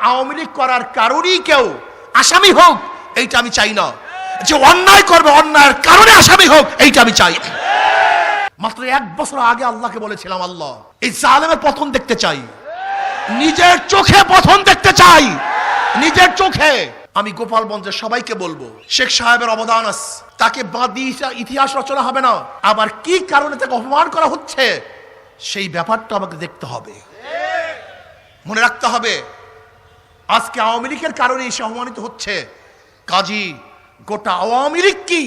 আওয়ামী লীগ করার কারণেই কেউ আসামি হোক এইটা আমি চাই না, যে অন্যায় করবে অন্যায়ের কারণে আসামি হোক এইটা আমি চাই। মাত্র 1 বছর আগে আল্লাহকে বলেছিলাম, আল্লাহ এই জালেমের পতন দেখতে চাই, নিজের চোখে পতন দেখতে চাই, নিজের চোখে। আমি গোপালগঞ্জের সবাইকে বলবো, শেখ সাহেবের অবদান আছে, তাকে বাদ দিয়ে ইতিহাস রচনা হবে না। আবার কি কারণে তাকে অপমান করা হচ্ছে সেই ব্যাপারটা আমাকে দেখতে হবে, মনে রাখতে হবে। আজকে আওয়ামী লীগের কারণে সে অপমানিত হচ্ছে, কাজী গোটা আওয়ামী লীগ কি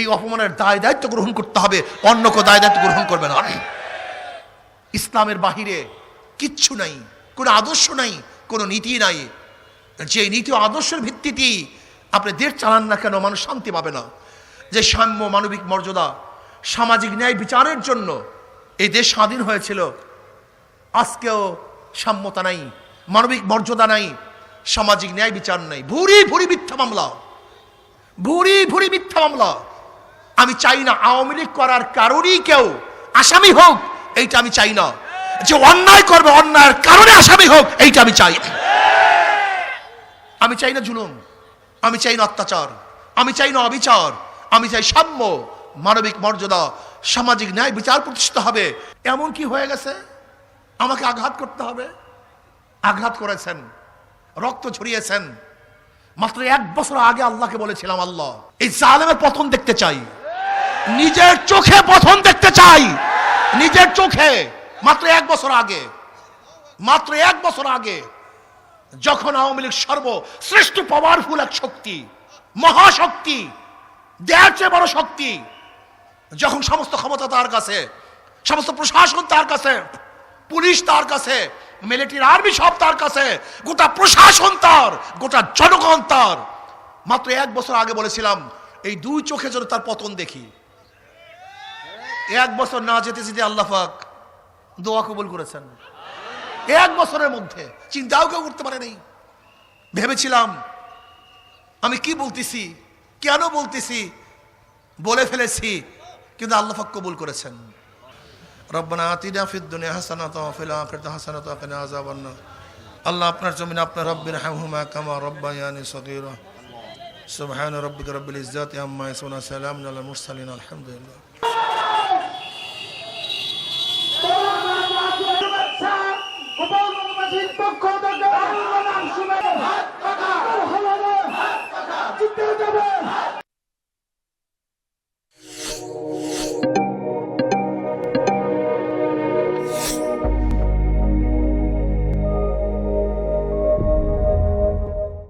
এই অপমানের দায় দায়িত্ব গ্রহণ করতে হবে, অন্য কেউ দায় দায়িত্ব গ্রহণ করবে না। ইসলামের বাহিরে কিচ্ছু নাই, কোনো আদর্শ নাই, কোনো নীতি নাই। যে নীতি আদর্শের ভিত্তিতেই আপনি দেশ চালান না কেন, মানুষ শান্তি পাবে না। যে সাম্য, মানবিক মর্যাদা, সামাজিক ন্যায় বিচারের জন্য এই দেশ স্বাধীন হয়েছিল, আজকেও সাম্যতা নাই, মানবিক মর্যাদা নাই, সামাজিক ন্যায় বিচার নাই, ভুরি ভুরি মিথ্যা মামলা, ভুরি ভুরি মিথ্যা মামলা। আমি চাই না আওয়ামী লীগ করার কারণেই কেউ আসামি হোক এইটা আমি চাই না, যে অন্যায় করবে অন্যায়ের কারণে আসামি হোক এইটা আমি চাই। আমি চাই না জুলুম, আমি চাই না অত্যাচার, আমি চাই না অবিচার, আমি চাই সাম্য, মানবিক মর্যাদা, সামাজিক ন্যায় বিচার প্রতিষ্ঠিত হবে। এমন কি হয়ে গেছে আমাকে আঘাত করতে হবে? আঘাত করেছেন, রক্ত ঝরিয়েছেন। মাত্র 1 বছর আগে আল্লাহকে বলেছিলাম, আল্লাহ এই জালেমের পতন দেখতে চাই, নিজের চোখে পতন দেখতে চাই, নিজের চোখে। মাত্র 1 বছর আগে, মাত্র 1 বছর আগে, যখন আওয়ামী লীগ সর্বশ্রেষ্ঠ পাওয়ারফুল এক শক্তি, মহাশক্তি, দেয়ার চেয়ে বড় শক্তি, যখন সমস্ত ক্ষমতা তার কাছে, সমস্ত প্রশাসন তার কাছে, পুলিশ তার কাছে, মিলিটারি আর্মি সব তার কাছে, গোটা প্রশাসন তার, গোটা জনগণ তার। মাত্র 1 বছর আগে বলেছিলাম এই 2 চোখে যেন তার পতন দেখি। 1 বছর না যেতে যেতে আল্লাহ পাক দোয়া কবুল করেছেন। 1 বছরের মধ্যে চিন্তাও কেউ করতে পারে নাই। ভেবেছিলাম আমি কি বলতেছি, কেন বলতেছি, বলে ফেলেছি, কিন্তু আল্লাহ পাক কবুল করেছেন। রব্বানা আতিনা ফিদ দুনিয়া হাসানাতাও ওয়া ফিল আখিরাতি হাসানাতাও ওয়া কিনা আযাবান নার। আল্লাহ আপনার জমিনে আপনার রব্বিরহামহুমা কামা রাব্বায়ানি সগীরা। সুবহানা রাব্বিকা রাব্বিল ইজ্জাতি আম্মা ইয়াসিফুন ওয়া সালামুন আলাল মুরসালিন আলহামদুলিল্লাহ। গোপালগঞ্জবাসীর পক্ষ